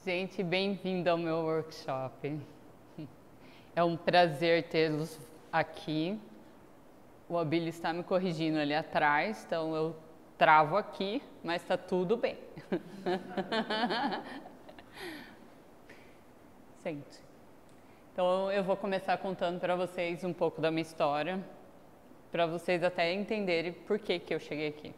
Gente, bem-vindo ao meu workshop. É um prazer tê-los aqui. O Abílio está me corrigindo ali atrás, então eu travo aqui, mas está tudo bem. Sente. Então eu vou começar contando para vocês um pouco da minha história, para vocês até entenderem por que eu cheguei aqui.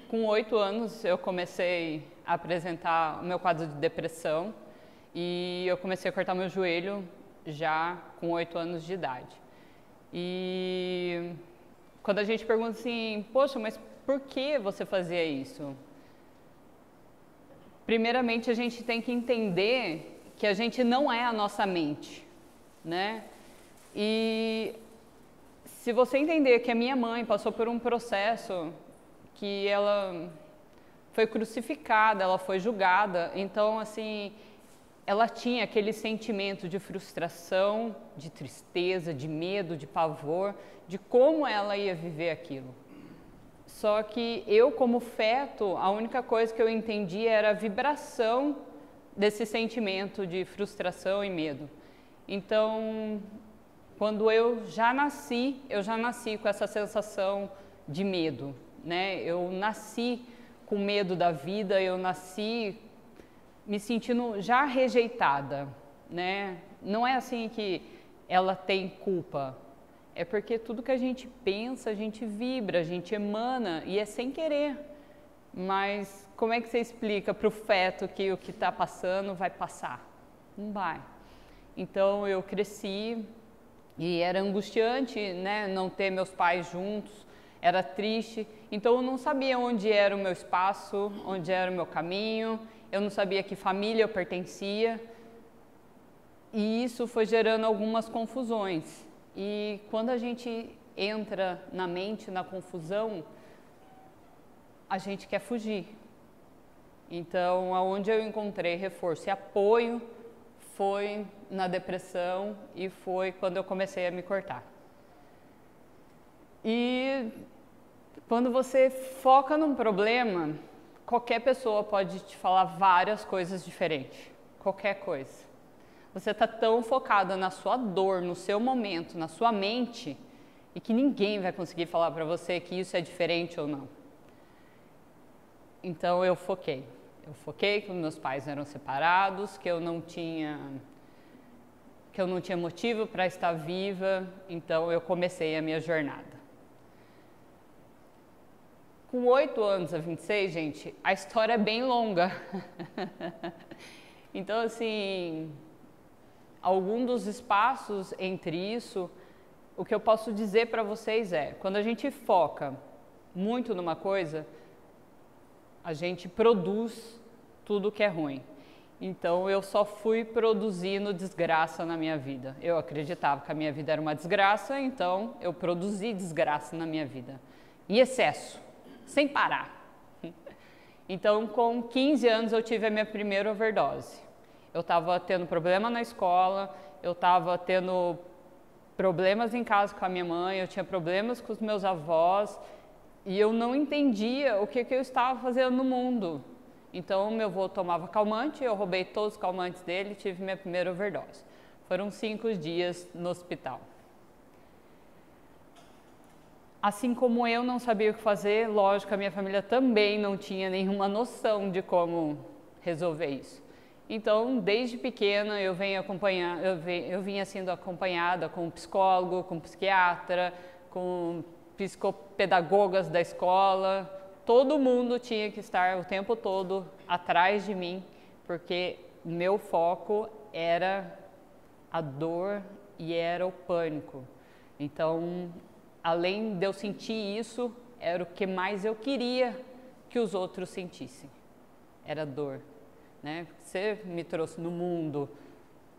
Com 8 anos eu comecei a apresentar o meu quadro de depressão e eu comecei a cortar meu joelho já com 8 anos de idade. E quando a gente pergunta assim, poxa, mas por que você fazia isso? Primeiramente a gente tem que entender que a gente não é a nossa mente, né? E se você entender que a minha mãe passou por um processo que ela foi crucificada, ela foi julgada, então assim, ela tinha aquele sentimento de frustração, de tristeza, de medo, de pavor, de como ela ia viver aquilo. Só que eu, como feto, a única coisa que eu entendi era a vibração desse sentimento de frustração e medo. Então, quando eu já nasci com essa sensação de medo, né? Eu nasci com medo da vida, eu nasci me sentindo já rejeitada, né? Não é assim que ela tem culpa, é porque tudo que a gente pensa, a gente vibra, a gente emana e é sem querer. Mas como é que você explica para o feto que o que está passando vai passar? Não vai. Então eu cresci e era angustiante, né? Não ter meus pais juntos, era triste. Então eu não sabia onde era o meu espaço, onde era o meu caminho. Eu não sabia que família eu pertencia e isso foi gerando algumas confusões. E quando a gente entra na mente, na confusão, a gente quer fugir. Então, aonde eu encontrei reforço e apoio foi na depressão e foi quando eu comecei a me cortar. E quando você foca num problema, qualquer pessoa pode te falar várias coisas diferentes, qualquer coisa. Você está tão focada na sua dor, no seu momento, na sua mente, e que ninguém vai conseguir falar para você que isso é diferente ou não. Então eu foquei que meus pais eram separados, que eu não tinha motivo para estar viva, então eu comecei a minha jornada. Com 8 anos a 26, gente, a história é bem longa. Então, assim, algum dos espaços entre isso, o que eu posso dizer para vocês é, quando a gente foca muito numa coisa, a gente produz tudo que é ruim. Então, eu só fui produzindo desgraça na minha vida. Eu acreditava que a minha vida era uma desgraça, então eu produzi desgraça na minha vida. Em excesso. Sem parar. Então, com 15 anos, eu tive a minha primeira overdose. Eu estava tendo problema na escola, eu estava tendo problemas em casa com a minha mãe, eu tinha problemas com os meus avós e eu não entendia o que eu estava fazendo no mundo. Então, meu avô tomava calmante, eu roubei todos os calmantes dele e tive minha primeira overdose. Foram 5 dias no hospital. Assim como eu não sabia o que fazer, lógico, a minha família também não tinha nenhuma noção de como resolver isso. Então, desde pequena, eu vinha sendo acompanhada com um psicólogo, com um psiquiatra, com psicopedagogas da escola. Todo mundo tinha que estar o tempo todo atrás de mim, porque o meu foco era a dor e era o pânico. Então, além de eu sentir isso, era o que mais eu queria que os outros sentissem. Era dor, né? Você me trouxe no mundo,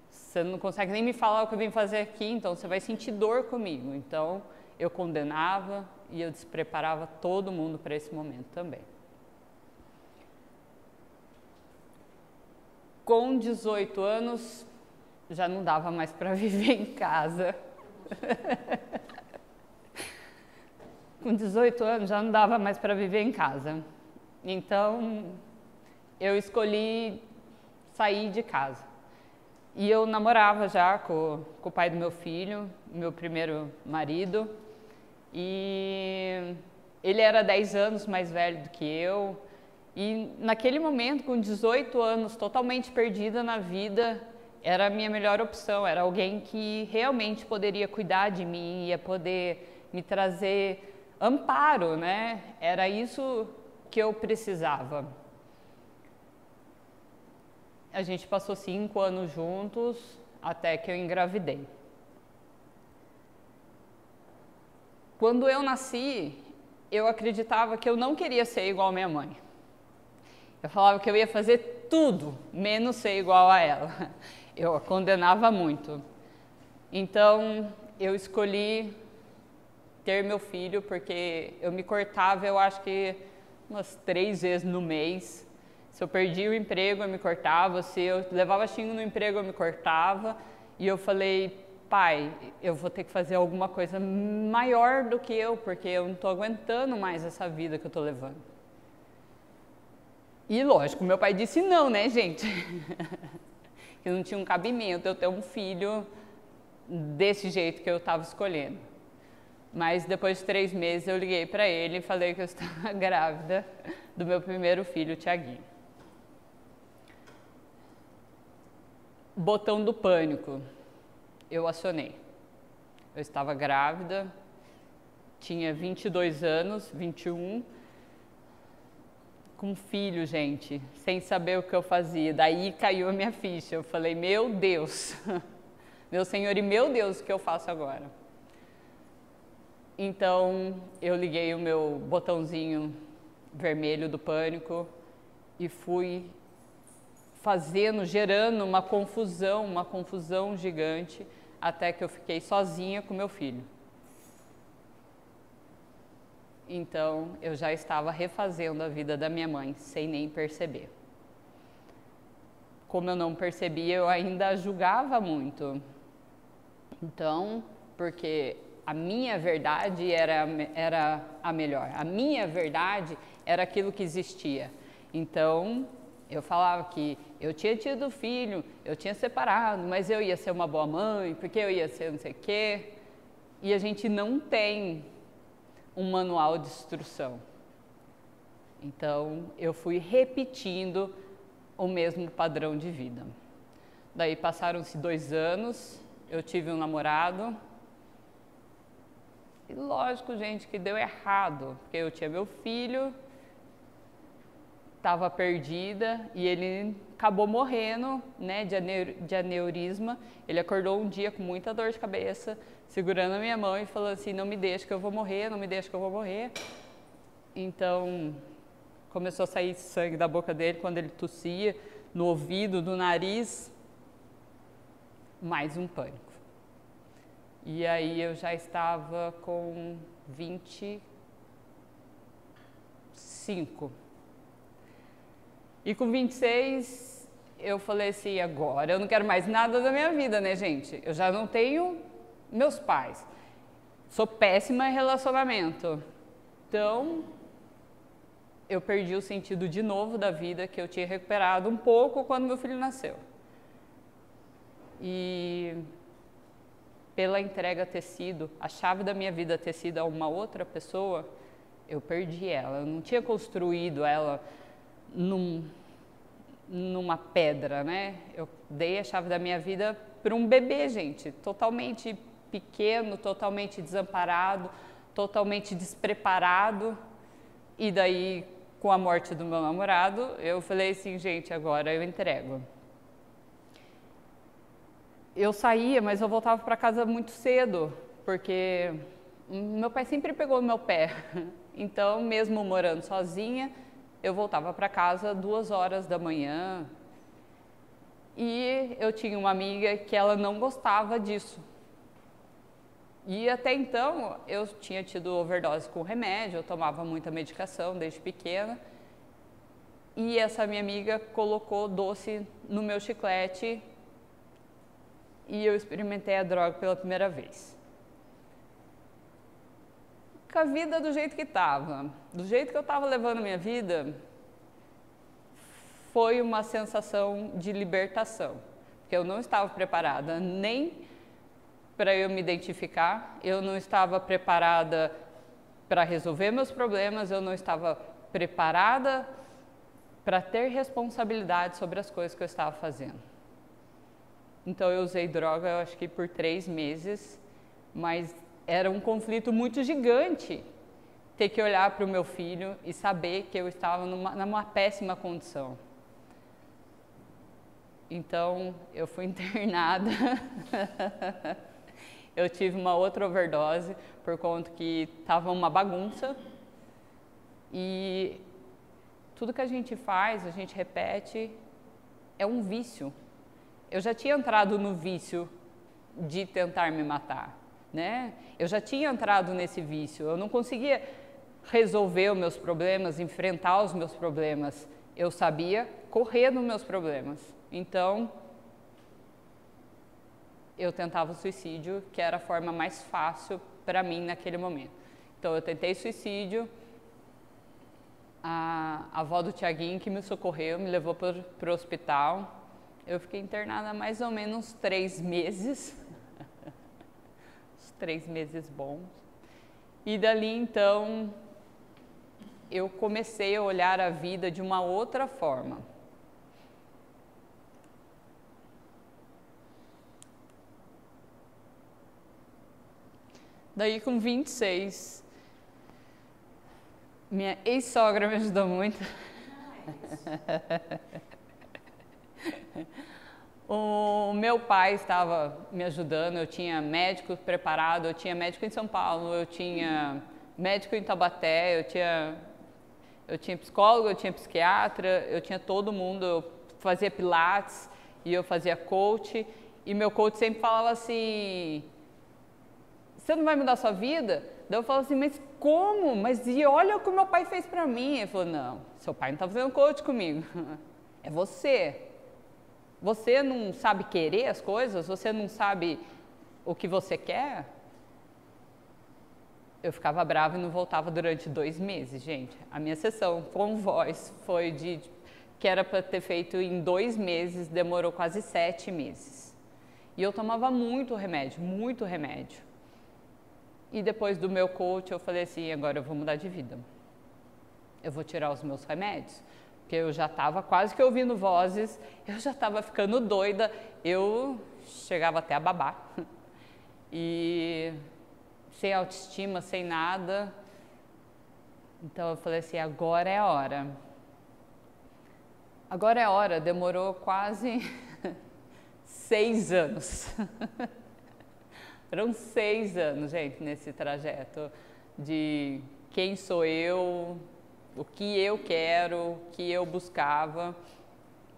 você não consegue nem me falar o que eu vim fazer aqui, então você vai sentir dor comigo. Então, eu condenava e eu despreparava todo mundo para esse momento também. Com 18 anos, já não dava mais para viver em casa. Com 18 anos já não dava mais para viver em casa. Então, eu escolhi sair de casa. E eu namorava já com o pai do meu filho, meu primeiro marido, e ele era 10 anos mais velho do que eu. E naquele momento, com 18 anos, totalmente perdida na vida, era a minha melhor opção, era alguém que realmente poderia cuidar de mim, ia poder me trazer amparo, né? Era isso que eu precisava. A gente passou 5 anos juntos, até que eu engravidei. Quando eu nasci, eu acreditava que eu não queria ser igual a minha mãe. Eu falava que eu ia fazer tudo, menos ser igual a ela. Eu a condenava muito. Então, eu escolhi ter meu filho porque eu me cortava, eu acho que umas 3 vezes no mês. Se eu perdia o emprego, eu me cortava. Se eu levava xingo no emprego, eu me cortava. E eu falei, pai, eu vou ter que fazer alguma coisa maior do que eu, porque eu não estou aguentando mais essa vida que eu estou levando. E lógico, meu pai disse não, né, gente? Que não tinha um cabimento eu ter um filho desse jeito que eu estava escolhendo. Mas depois de 3 meses eu liguei para ele e falei que eu estava grávida do meu primeiro filho, o Thiaguinho. Botão do pânico, eu acionei. Eu estava grávida, tinha 22 anos, 21, com filho, gente, sem saber o que eu fazia. Daí caiu a minha ficha, eu falei, meu Deus, meu Senhor e meu Deus, o que eu faço agora? Então, eu liguei o meu botãozinho vermelho do pânico e fui fazendo, gerando uma confusão gigante, até que eu fiquei sozinha com meu filho. Então, eu já estava refazendo a vida da minha mãe, sem nem perceber. Como eu não percebia, eu ainda julgava muito. Então, porque a minha verdade era a melhor. A minha verdade era aquilo que existia. Então, eu falava que eu tinha tido filho, eu tinha separado, mas eu ia ser uma boa mãe, porque eu ia ser não sei o quê. E a gente não tem um manual de instrução. Então, eu fui repetindo o mesmo padrão de vida. Daí passaram-se 2 anos, eu tive um namorado. E lógico, gente, que deu errado, porque eu tinha meu filho, estava perdida e ele acabou morrendo, né, de aneurisma. Ele acordou um dia com muita dor de cabeça, segurando a minha mão e falou assim, não me deixe que eu vou morrer, não me deixe que eu vou morrer. Então, começou a sair sangue da boca dele quando ele tossia, no ouvido, no nariz. Mais um pânico. E aí eu já estava com 25. E com 26, eu falei assim, agora eu não quero mais nada da minha vida, né, gente? Eu já não tenho meus pais. Sou péssima em relacionamento. Então, eu perdi o sentido de novo da vida que eu tinha recuperado um pouco quando meu filho nasceu. E pela entrega ter sido, a chave da minha vida ter sido a uma outra pessoa, eu perdi ela. Eu não tinha construído ela numa pedra, né? Eu dei a chave da minha vida para um bebê, gente, totalmente pequeno, totalmente desamparado, totalmente despreparado. E daí, com a morte do meu namorado, eu falei assim, gente, agora eu entrego. Eu saía, mas eu voltava para casa muito cedo, porque meu pai sempre pegou no meu pé. Então, mesmo morando sozinha, eu voltava para casa 2 horas da manhã. E eu tinha uma amiga que ela não gostava disso. E até então, eu tinha tido overdose com remédio, eu tomava muita medicação desde pequena. E essa minha amiga colocou doce no meu chiclete e eu experimentei a droga pela primeira vez. Com a vida do jeito que estava, do jeito que eu estava levando minha vida, foi uma sensação de libertação, porque eu não estava preparada nem para eu me identificar, eu não estava preparada para resolver meus problemas, eu não estava preparada para ter responsabilidade sobre as coisas que eu estava fazendo. Então eu usei droga, eu acho que por 3 meses, mas era um conflito muito gigante ter que olhar para o meu filho e saber que eu estava numa péssima condição. Então eu fui internada, eu tive uma outra overdose por conta que estava uma bagunça e tudo que a gente faz, a gente repete, é um vício. Eu já tinha entrado no vício de tentar me matar, né? Eu já tinha entrado nesse vício, eu não conseguia resolver os meus problemas, enfrentar os meus problemas. Eu sabia correr dos meus problemas. Então, eu tentava o suicídio, que era a forma mais fácil para mim naquele momento. Então, eu tentei suicídio, a avó do Tiaguinho que me socorreu, me levou para o hospital. Eu fiquei internada mais ou menos 3 meses, uns 3 meses bons. E dali então, eu comecei a olhar a vida de uma outra forma. Daí com 26, minha ex-sogra me ajudou muito. O meu pai estava me ajudando, eu tinha médico preparado, eu tinha médico em São Paulo, eu tinha médico em Taubaté, eu tinha psicólogo, eu tinha psiquiatra, eu tinha todo mundo, eu fazia pilates e eu fazia coach, e meu coach sempre falava assim, você não vai mudar a sua vida? Daí eu falava assim, mas como? Mas e olha o que o meu pai fez pra mim. Ele falou, não, seu pai não está fazendo coach comigo, é você. Você não sabe querer as coisas? Você não sabe o que você quer? Eu ficava brava e não voltava durante 2 meses, gente. A minha sessão com voz foi que era para ter feito em 2 meses, demorou quase 7 meses. E eu tomava muito remédio, muito remédio. E depois do meu coach eu falei assim, agora eu vou mudar de vida. Eu vou tirar os meus remédios. Porque eu já estava quase que ouvindo vozes, eu já estava ficando doida, eu chegava até a babar. E sem autoestima, sem nada. Então eu falei assim, agora é a hora. Agora é a hora, demorou quase 6 anos. Foram 6 anos, gente, nesse trajeto de quem sou eu, o que eu quero, o que eu buscava,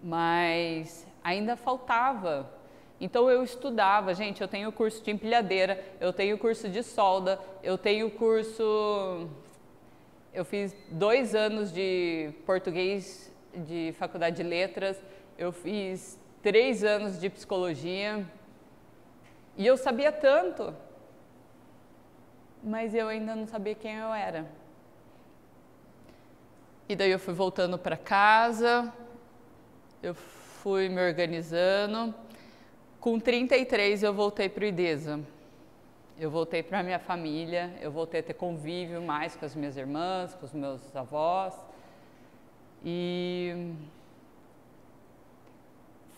mas ainda faltava. Então eu estudava, gente, eu tenho curso de empilhadeira, eu tenho curso de solda, eu tenho curso... Eu fiz 2 anos de português de faculdade de letras, eu fiz 3 anos de psicologia, e eu sabia tanto, mas eu ainda não sabia quem eu era. E daí eu fui voltando para casa, eu fui me organizando. Com 33 eu voltei para o IDESA. Eu voltei para a minha família, eu voltei a ter convívio mais com as minhas irmãs, com os meus avós. E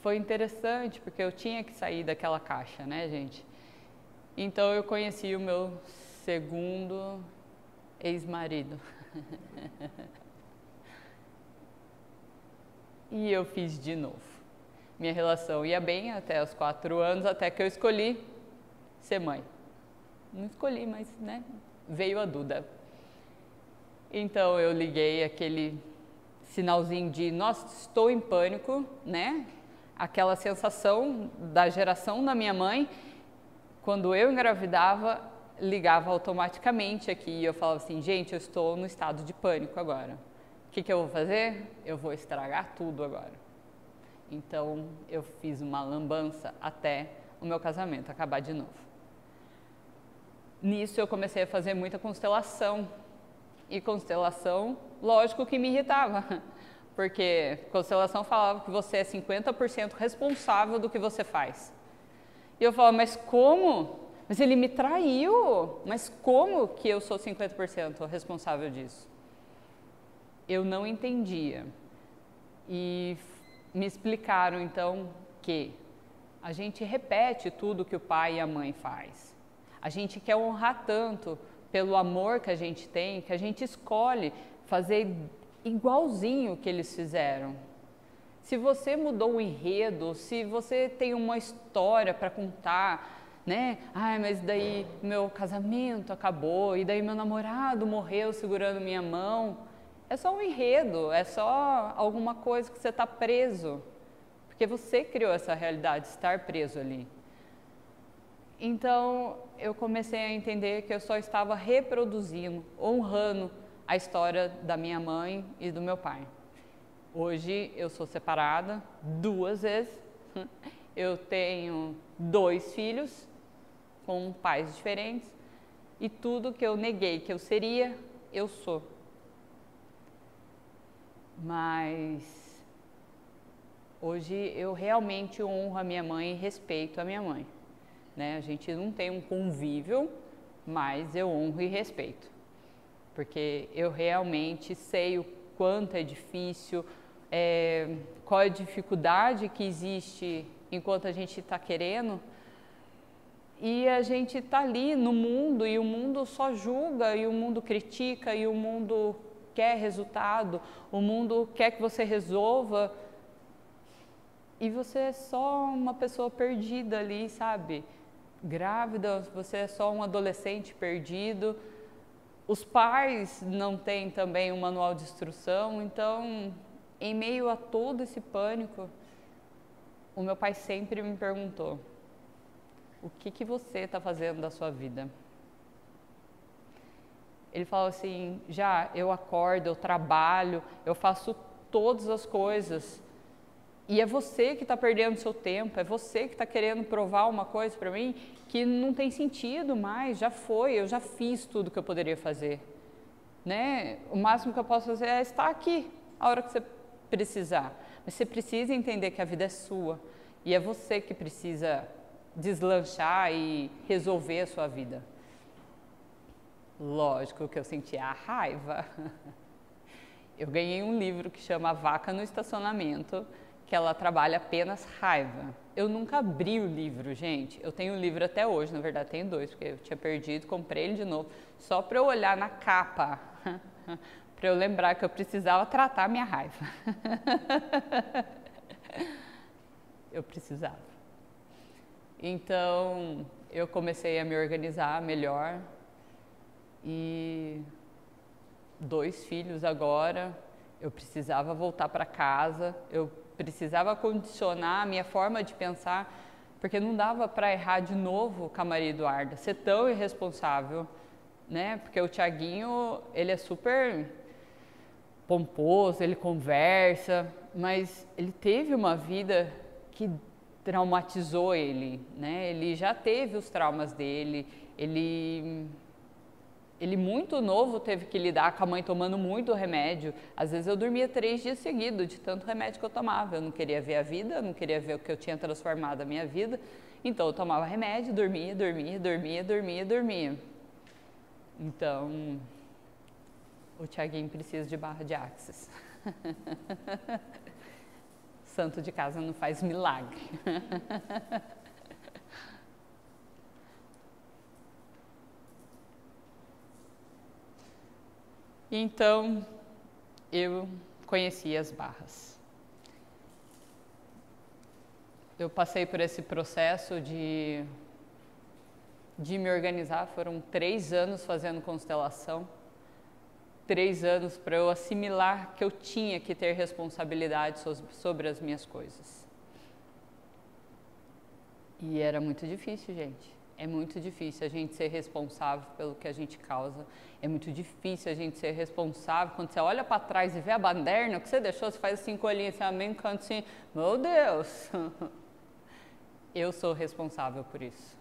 foi interessante, porque eu tinha que sair daquela caixa, né, gente? Então eu conheci o meu segundo ex-marido. E eu fiz de novo. Minha relação ia bem até os 4 anos, até que eu escolhi ser mãe. Não escolhi, mas, né, veio a Duda. Então eu liguei aquele sinalzinho de, nossa, estou em pânico, né? Aquela sensação da geração da minha mãe, quando eu engravidava, ligava automaticamente aqui e eu falava assim, gente, eu estou no estado de pânico agora. O que eu vou fazer? Eu vou estragar tudo agora. Então eu fiz uma lambança até o meu casamento acabar de novo. Nisso eu comecei a fazer muita constelação. E constelação, lógico que me irritava, porque constelação falava que você é 50% responsável do que você faz. E eu falava, mas como? Mas ele me traiu, mas como que eu sou 50% responsável disso? Eu não entendia. E me explicaram então que a gente repete tudo que o pai e a mãe faz. A gente quer honrar tanto pelo amor que a gente tem, que a gente escolhe fazer igualzinho que eles fizeram. Se você mudou o enredo, se você tem uma história para contar, né? Ai, mas daí meu casamento acabou, e daí meu namorado morreu segurando minha mão. É só um enredo, é só alguma coisa que você está preso. Porque você criou essa realidade, estar preso ali. Então, eu comecei a entender que eu só estava reproduzindo, honrando a história da minha mãe e do meu pai. Hoje eu sou separada 2 vezes, eu tenho 2 filhos com pais diferentes e tudo que eu neguei que eu seria, eu sou. Mas hoje eu realmente honro a minha mãe e respeito a minha mãe. Né? A gente não tem um convívio, mas eu honro e respeito. Porque eu realmente sei o quanto é difícil, qual é a dificuldade que existe enquanto a gente está querendo. E a gente está ali no mundo e o mundo só julga, e o mundo critica, e o mundo quer resultado, o mundo quer que você resolva. E você é só uma pessoa perdida ali, sabe? Grávida, você é só um adolescente perdido. Os pais não têm também um manual de instrução, então, em meio a todo esse pânico, o meu pai sempre me perguntou: o que você está fazendo da sua vida? Ele falou assim: já, eu acordo, eu trabalho, eu faço todas as coisas. E é você que está perdendo seu tempo, é você que está querendo provar uma coisa para mim que não tem sentido mais, já foi, eu já fiz tudo que eu poderia fazer. Né? O máximo que eu posso fazer é estar aqui, a hora que você precisar. Mas você precisa entender que a vida é sua e é você que precisa deslanchar e resolver a sua vida. Lógico que eu sentia a raiva. Eu ganhei um livro que chama A Vaca no Estacionamento, que ela trabalha apenas raiva. Eu nunca abri o livro, gente. Eu tenho o livro até hoje, na verdade tenho 2, porque eu tinha perdido, comprei ele de novo, só para eu olhar na capa, para eu lembrar que eu precisava tratar a minha raiva. Eu precisava. Então, eu comecei a me organizar melhor e 2 filhos agora, eu precisava voltar para casa, eu precisava condicionar a minha forma de pensar, porque não dava para errar de novo com a Maria Eduarda, ser tão irresponsável, né? Porque o Thiaguinho, ele é super pomposo, ele conversa, mas ele teve uma vida que traumatizou ele, né? Ele já teve os traumas dele, ele muito novo teve que lidar com a mãe tomando muito remédio. Às vezes eu dormia 3 dias seguidos de tanto remédio que eu tomava. Eu não queria ver a vida, eu não queria ver o que eu tinha transformado a minha vida. Então eu tomava remédio, dormia. Então, o Thiaguinho precisa de barra de Axis. Santo de casa não faz milagre. Então, eu conheci as barras. Eu passei por esse processo de me organizar, foram 3 anos fazendo constelação, 3 anos para eu assimilar que eu tinha que ter responsabilidade sobre as minhas coisas. E era muito difícil, gente. É muito difícil a gente ser responsável pelo que a gente causa. É muito difícil a gente ser responsável. Quando você olha para trás e vê a baderna que você deixou, você faz assim com o olhinho assim, meio canto assim, meu Deus! Eu sou responsável por isso.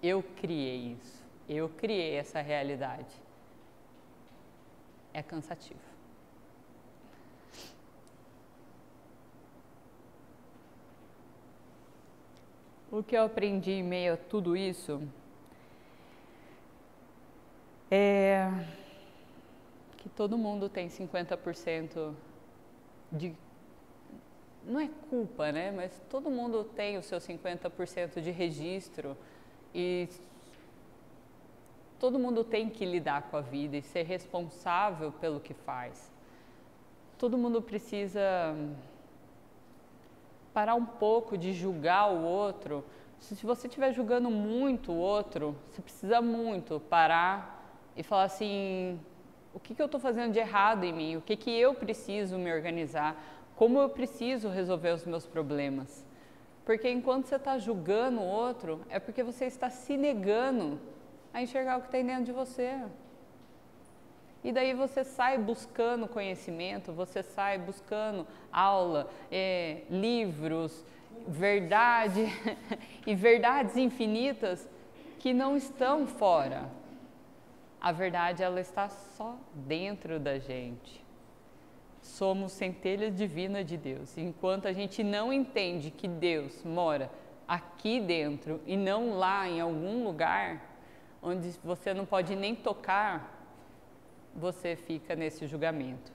Eu criei isso. Eu criei essa realidade. É cansativo. O que eu aprendi em meio a tudo isso é que todo mundo tem 50% de... Não é culpa, né? Mas todo mundo tem o seu 50% de registro e todo mundo tem que lidar com a vida e ser responsável pelo que faz. Todo mundo precisa parar um pouco de julgar o outro. Se você estiver julgando muito o outro, você precisa muito parar e falar assim, o que eu estou fazendo de errado em mim? O que eu preciso me organizar? Como eu preciso resolver os meus problemas? Porque enquanto você está julgando o outro, é porque você está se negando a enxergar o que tem dentro de você. E daí você sai buscando conhecimento, você sai buscando aula, livros, verdade e verdades infinitas que não estão fora. A verdade, ela está só dentro da gente. Somos centelha divina de Deus. Enquanto a gente não entende que Deus mora aqui dentro e não lá em algum lugar onde você não pode nem tocar, você fica nesse julgamento.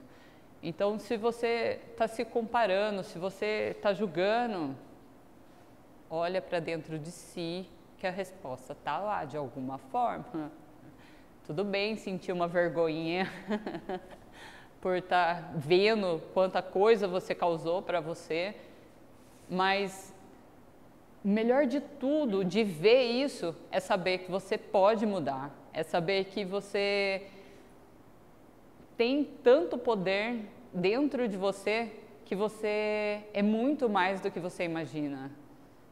Então, se você está se comparando, se você está julgando, olha para dentro de si que a resposta está lá de alguma forma. Tudo bem sentir uma vergonhinha por estar vendo quanta coisa você causou para você, mas o melhor de tudo, de ver isso, é saber que você pode mudar, é saber que você tem tanto poder dentro de você que você é muito mais do que você imagina.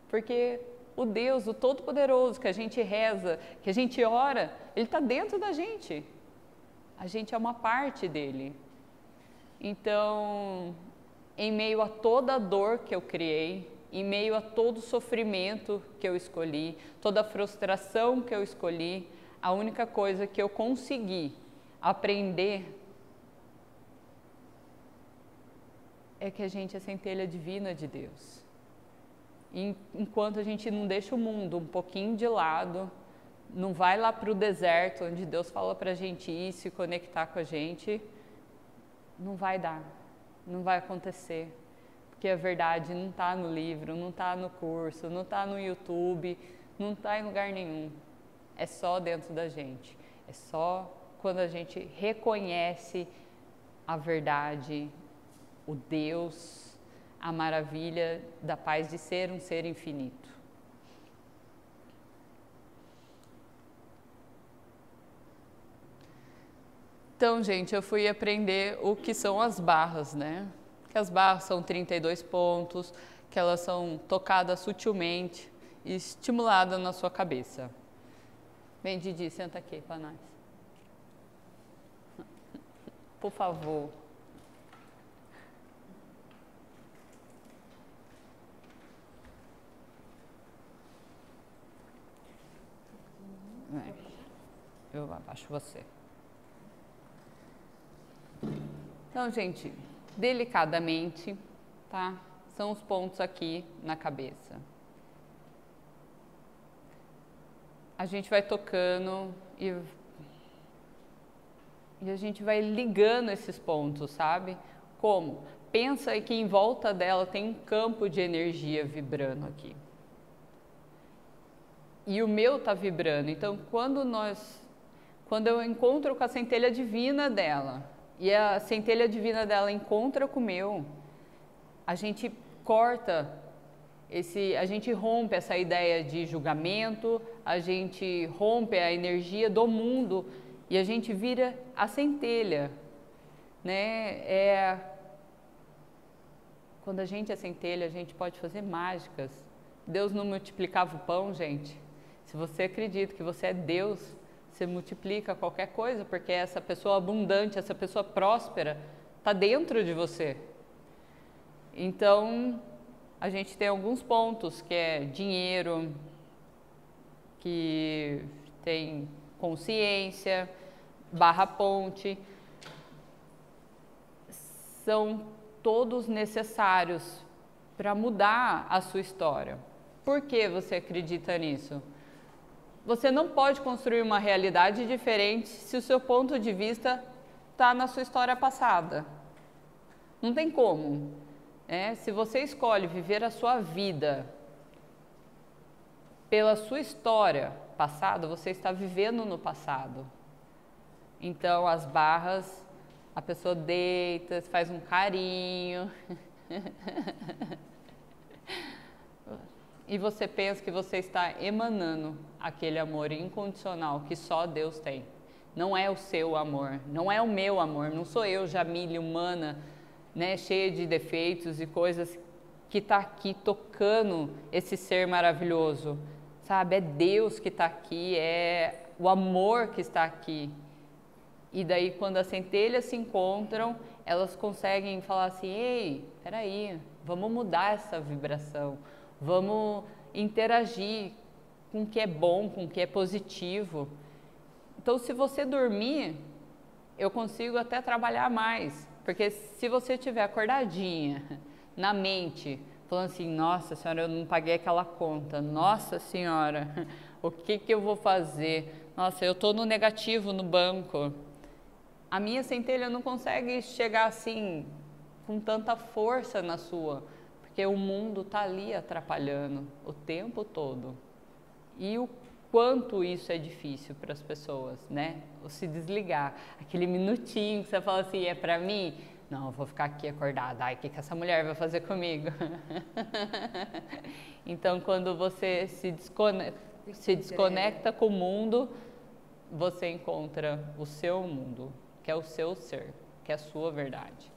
Porque o Deus, o Todo-Poderoso, que a gente reza, que a gente ora, Ele está dentro da gente. A gente é uma parte dele. Então, em meio a toda a dor que eu criei, em meio a todo o sofrimento que eu escolhi, toda a frustração que eu escolhi, a única coisa que eu consegui aprender é que a gente é centelha divina de Deus. E enquanto a gente não deixa o mundo um pouquinho de lado, não vai lá para o deserto onde Deus fala para a gente ir se conectar com a gente, não vai dar, não vai acontecer. Porque a verdade não está no livro, não está no curso, não está no YouTube, não está em lugar nenhum. É só dentro da gente. É só quando a gente reconhece a verdade, o Deus, a maravilha da paz de ser um ser infinito. Então, gente, eu fui aprender o que são as barras, né? Que as barras são 32 pontos, que elas são tocadas sutilmente e estimuladas na sua cabeça. Vem, Didi, senta aqui para nós. Por favor. Eu abaixo você. Então, gente, delicadamente, tá? São os pontos aqui na cabeça. A gente vai tocando e a gente vai ligando esses pontos, sabe? Como? Pensa que em volta dela tem um campo de energia vibrando aqui. E o meu tá vibrando. Então, quando eu encontro com a centelha divina dela, e a centelha divina dela encontra com o meu, a gente corta a gente rompe essa ideia de julgamento, a gente rompe a energia do mundo e a gente vira a centelha, né? Quando a gente é centelha, a gente pode fazer mágicas. Deus não multiplicava o pão, gente. Se você acredita que você é Deus, você multiplica qualquer coisa, porque essa pessoa abundante, essa pessoa próspera, está dentro de você. Então, a gente tem alguns pontos, que é dinheiro, que tem consciência, barra ponte. São todos necessários para mudar a sua história. Por que você acredita nisso? Você não pode construir uma realidade diferente se o seu ponto de vista está na sua história passada. Não tem como. Se você escolhe viver a sua vida pela sua história passada, você está vivendo no passado. Então, as barras, a pessoa deita, faz um carinho. E você pensa que você está emanando aquele amor incondicional que só Deus tem. Não é o seu amor, não é o meu amor, não sou eu, Jamile, humana, né, cheia de defeitos e coisas, que está aqui tocando esse ser maravilhoso, sabe? É Deus que está aqui, é o amor que está aqui. E daí, quando as centelhas se encontram, elas conseguem falar assim: ei, peraí, vamos mudar essa vibração. Vamos interagir com o que é bom, com o que é positivo. Então, se você dormir, eu consigo até trabalhar mais. Porque se você estiver acordadinha, na mente, falando assim: nossa senhora, eu não paguei aquela conta. Nossa senhora, o que eu vou fazer? Nossa, eu estou no negativo no banco. A minha centelha não consegue chegar assim, com tanta força na sua. Porque o mundo está ali atrapalhando o tempo todo. E o quanto isso é difícil para as pessoas, né? O se desligar. Aquele minutinho que você fala assim: é para mim? Não, eu vou ficar aqui acordada. Ai, o que essa mulher vai fazer comigo? Então, quando você se desconecta com o mundo, você encontra o seu mundo, que é o seu ser, que é a sua verdade.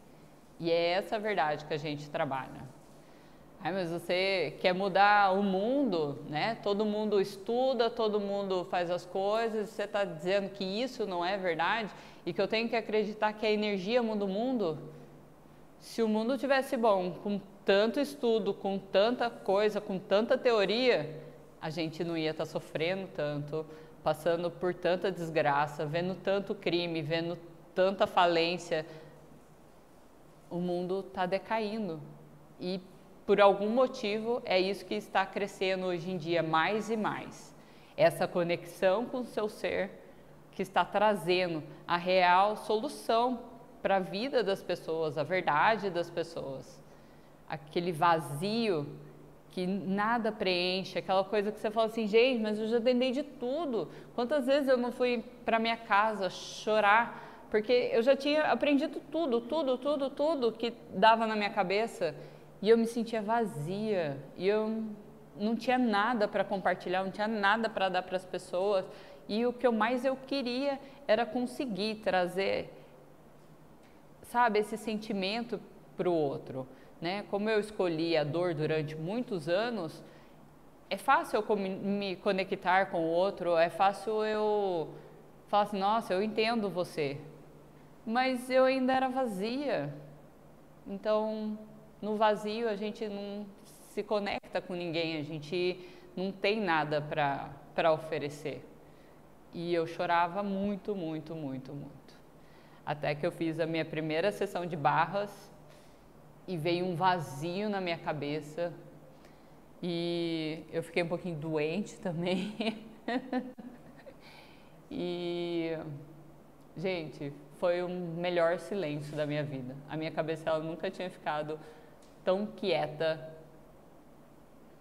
E é essa verdade que a gente trabalha. Mas você quer mudar o mundo, né? Todo mundo estuda, todo mundo faz as coisas, você está dizendo que isso não é verdade e que eu tenho que acreditar que a energia muda o mundo? Se o mundo tivesse bom, com tanto estudo, com tanta coisa, com tanta teoria, a gente não ia estar sofrendo tanto, passando por tanta desgraça, vendo tanto crime, vendo tanta falência. O mundo está decaindo e por algum motivo, é isso que está crescendo hoje em dia mais e mais. Essa conexão com o seu ser que está trazendo a real solução para a vida das pessoas, a verdade das pessoas. Aquele vazio que nada preenche, aquela coisa que você fala assim: gente, mas eu já tentei de tudo. Quantas vezes eu não fui para minha casa chorar, porque eu já tinha aprendido tudo que dava na minha cabeça. E eu me sentia vazia, e eu não tinha nada para compartilhar, não tinha nada para dar para as pessoas. E o que mais eu queria era conseguir trazer, sabe, esse sentimento para o outro, né? Como eu escolhi a dor durante muitos anos, é fácil eu me conectar com o outro, é fácil eu falar assim: nossa, eu entendo você. Mas eu ainda era vazia, então... No vazio a gente não se conecta com ninguém, a gente não tem nada para oferecer. E eu chorava muito. Até que eu fiz a minha primeira sessão de barras e veio um vazio na minha cabeça. E eu fiquei um pouquinho doente também. E, gente, foi o melhor silêncio da minha vida. A minha cabeça ela nunca tinha ficado tão quieta,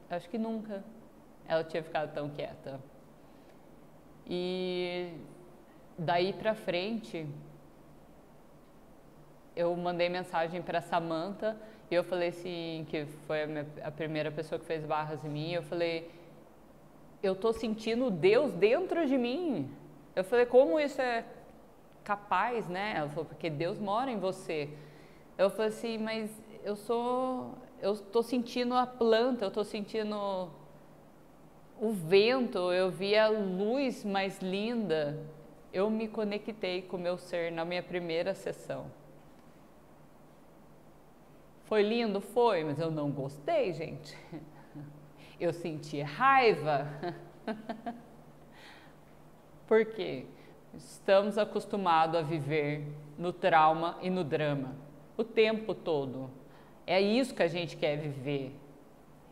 acho que nunca ela tinha ficado tão quieta. E daí pra frente, eu mandei mensagem para Samantha e eu falei assim, que foi a primeira pessoa que fez barras em mim, eu falei: eu tô sentindo Deus dentro de mim. Eu falei: como isso é capaz, né? Ela falou: porque Deus mora em você. Eu falei assim: mas eu estou sentindo a planta, eu estou sentindo o vento, eu vi a luz mais linda. Eu me conectei com o meu ser na minha primeira sessão. Foi lindo? Foi, mas eu não gostei, gente. Eu senti raiva. Por quê? Estamos acostumados a viver no trauma e no drama o tempo todo. É isso que a gente quer viver.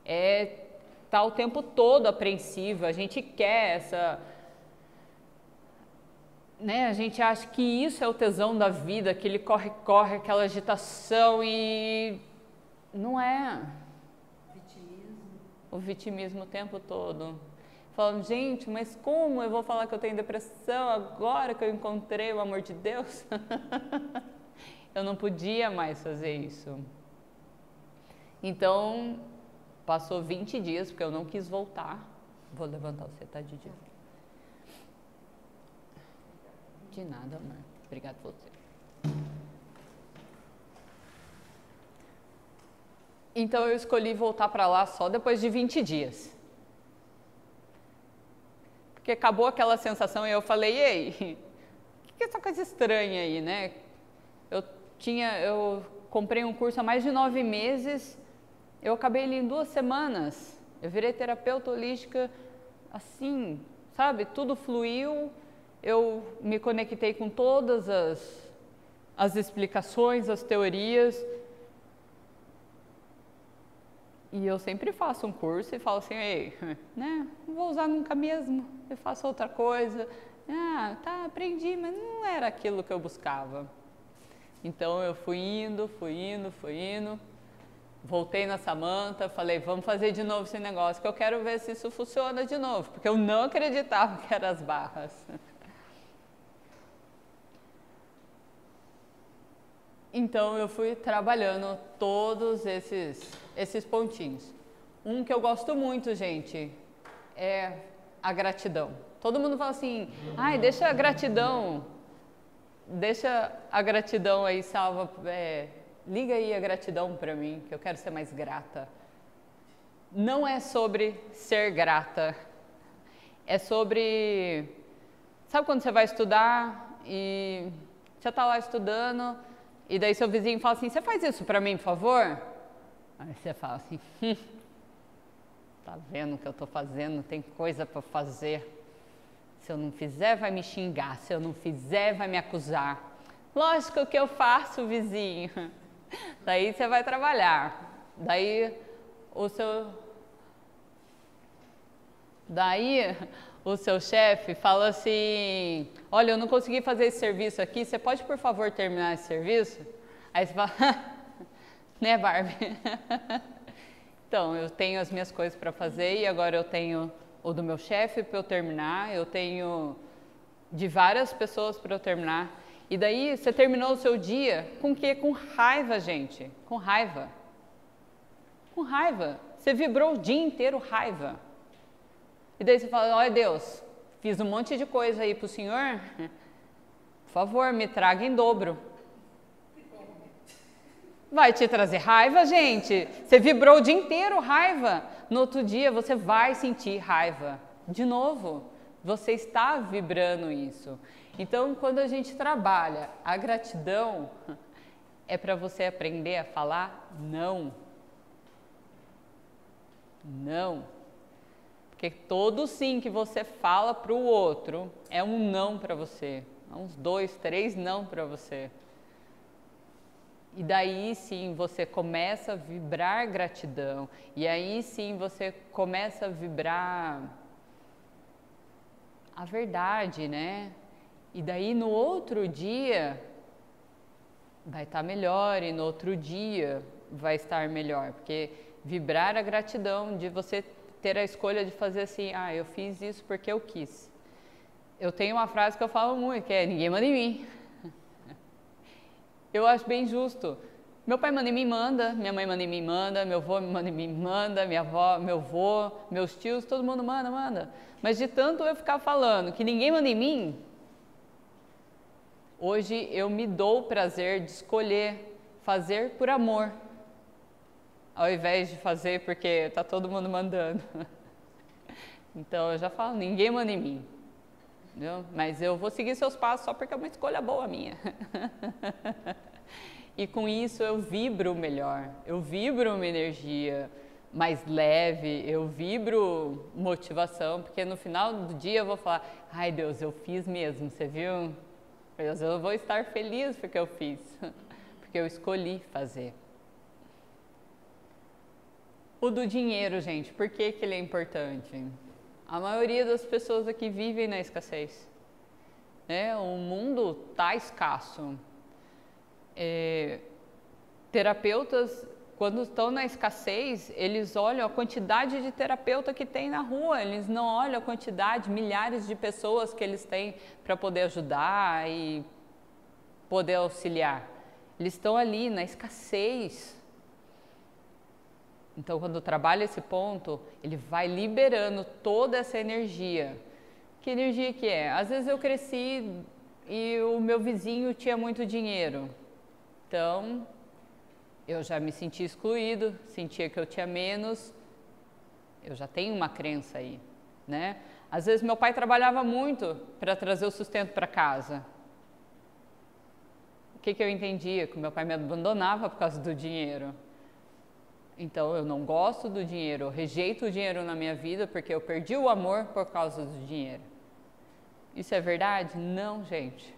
É tá o tempo todo apreensiva, a gente quer essa, né? A gente acha que isso é o tesão da vida, aquele corre-corre, aquela agitação e não é. O vitimismo o tempo todo. Falando, gente, mas como eu vou falar que eu tenho depressão agora que eu encontrei o amor de Deus? Eu não podia mais fazer isso. Então, passou 20 dias, porque eu não quis voltar. Vou levantar você, tá, Didi? De nada, amor. Obrigada por você. Então, eu escolhi voltar para lá só depois de 20 dias. Porque acabou aquela sensação e eu falei, ei, o que é essa coisa estranha aí, né? Eu comprei um curso há mais de 9 meses, eu acabei ele em 2 semanas. Eu virei terapeuta holística assim, sabe? Tudo fluiu, eu me conectei com todas as explicações, as teorias. E eu sempre faço um curso e falo assim, ei, né, não vou usar nunca mesmo, eu faço outra coisa. Ah, tá, aprendi, mas não era aquilo que eu buscava. Então eu fui indo, voltei na Samantha, falei, vamos fazer de novo esse negócio, que eu quero ver se isso funciona de novo, porque eu não acreditava que eram as barras. Então eu fui trabalhando todos esses pontinhos. Um que eu gosto muito, gente, é a gratidão. Todo mundo fala assim, ai, deixa a gratidão aí, salva, liga aí a gratidão para mim, que eu quero ser mais grata. Não é sobre ser grata, é sobre, sabe quando você vai estudar e você está lá estudando, e daí seu vizinho fala assim, você faz isso para mim, por favor? Aí você fala assim, tá vendo o que eu tô fazendo? Tem coisa para fazer. Se eu não fizer, vai me xingar. Se eu não fizer, vai me acusar. Lógico que eu faço, vizinho. Daí você vai trabalhar. Daí o seu chefe fala assim, olha, eu não consegui fazer esse serviço aqui, você pode, por favor, terminar esse serviço? Aí você fala, né, Barbie? Então, eu tenho as minhas coisas para fazer e agora eu tenho o do meu chefe para eu terminar, eu tenho de várias pessoas para eu terminar. E daí, você terminou o seu dia com o quê? Com raiva, gente. Com raiva. Com raiva. Você vibrou o dia inteiro raiva. E daí você fala, olha Deus, fiz um monte de coisa aí pro Senhor, por favor, me traga em dobro. Vai te trazer raiva, gente. Você vibrou o dia inteiro raiva. No outro dia você vai sentir raiva. De novo, você está vibrando isso. Então, quando a gente trabalha a gratidão, é para você aprender a falar não. Não. Porque todo sim que você fala para o outro é um não para você. É uns 2, 3 não para você. E daí sim você começa a vibrar gratidão. E aí sim você começa a vibrar a verdade, né? E daí no outro dia vai estar melhor e no outro dia vai estar melhor. Porque vibrar a gratidão de você ter a escolha de fazer assim, ah, eu fiz isso porque eu quis. Eu tenho uma frase que eu falo muito, que é ninguém manda em mim. Eu acho bem justo. Meu pai manda em mim, manda, minha mãe manda em mim, manda, meu avô manda em mim, manda, minha avó, meu avô, meus tios, todo mundo manda, manda. Mas de tanto eu ficar falando que ninguém manda em mim, hoje eu me dou o prazer de escolher fazer por amor, ao invés de fazer porque está todo mundo mandando. Então eu já falo, ninguém manda em mim. Entendeu? Mas eu vou seguir seus passos só porque é uma escolha boa minha. E com isso eu vibro melhor, eu vibro uma energia mais leve, eu vibro motivação, porque no final do dia eu vou falar, ai Deus, eu fiz mesmo, você viu? Eu vou estar feliz porque eu fiz, porque eu escolhi fazer. O do dinheiro, gente, por que que ele é importante? A maioria das pessoas aqui vivem na escassez. O mundo tá escasso. Terapeutas, quando estão na escassez, eles olham a quantidade de terapeuta que tem na rua, eles não olham a quantidade, milhares de pessoas que eles têm para poder ajudar e poder auxiliar. Eles estão ali na escassez. Então, quando trabalha esse ponto, ele vai liberando toda essa energia. Que energia que é? Às vezes eu cresci e o meu vizinho tinha muito dinheiro. Então, eu já me senti excluído, sentia que eu tinha menos. Eu já tenho uma crença aí, né? Às vezes meu pai trabalhava muito para trazer o sustento para casa. O que eu entendia? Que meu pai me abandonava por causa do dinheiro. Então, eu não gosto do dinheiro, eu rejeito o dinheiro na minha vida porque eu perdi o amor por causa do dinheiro. Isso é verdade? Não, gente.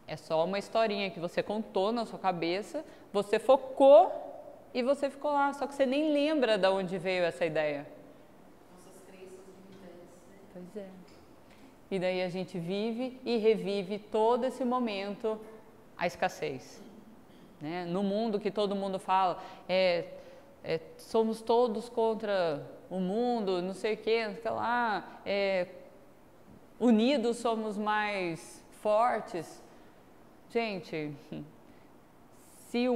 É só uma historinha que você contou na sua cabeça, você focou e você ficou lá, só que você nem lembra de onde veio essa ideia. Nossas crenças limitantes, né? Pois é. E daí a gente vive e revive todo esse momento, a escassez. Né? No mundo que todo mundo fala, somos todos contra o mundo, não sei o que, não sei lá, unidos somos mais fortes. Gente, se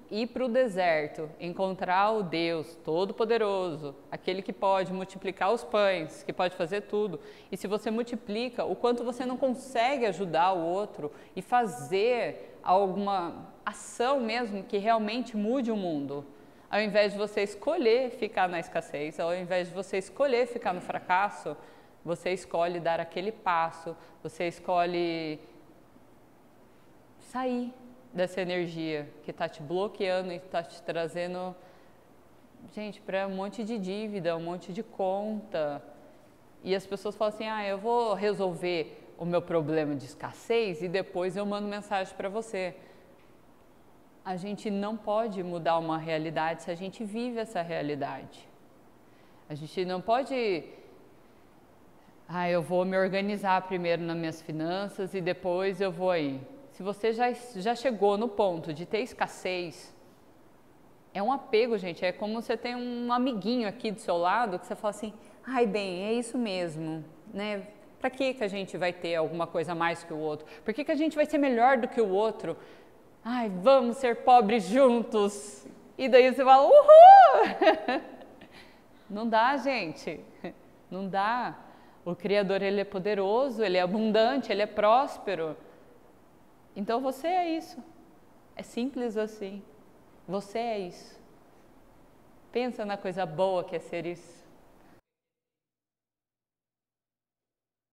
ir para o deserto, encontrar o Deus Todo-Poderoso, aquele que pode multiplicar os pães, que pode fazer tudo, e se você multiplica, o quanto você não consegue ajudar o outro e fazer alguma ação mesmo que realmente mude o mundo, ao invés de você escolher ficar na escassez, ao invés de você escolher ficar no fracasso, você escolhe dar aquele passo, você escolhe sair dessa energia que está te bloqueando e está te trazendo, gente, para um monte de dívida, um monte de conta. E as pessoas falam assim, eu vou resolver o meu problema de escassez e depois eu mando mensagem para você. A gente não pode mudar uma realidade se a gente vive essa realidade. A gente não pode... eu vou me organizar primeiro nas minhas finanças e depois eu vou aí. Se você já chegou no ponto de ter escassez, é um apego, gente. É como você tem um amiguinho aqui do seu lado que você fala assim, bem, é isso mesmo, né? Para que a gente vai ter alguma coisa a mais que o outro? Por que a gente vai ser melhor do que o outro? Vamos ser pobres juntos. E daí você fala, uhul! Não dá, gente. Não dá. O Criador, ele é poderoso, ele é abundante, ele é próspero. Então você é isso. É simples assim. Você é isso. Pensa na coisa boa que é ser isso.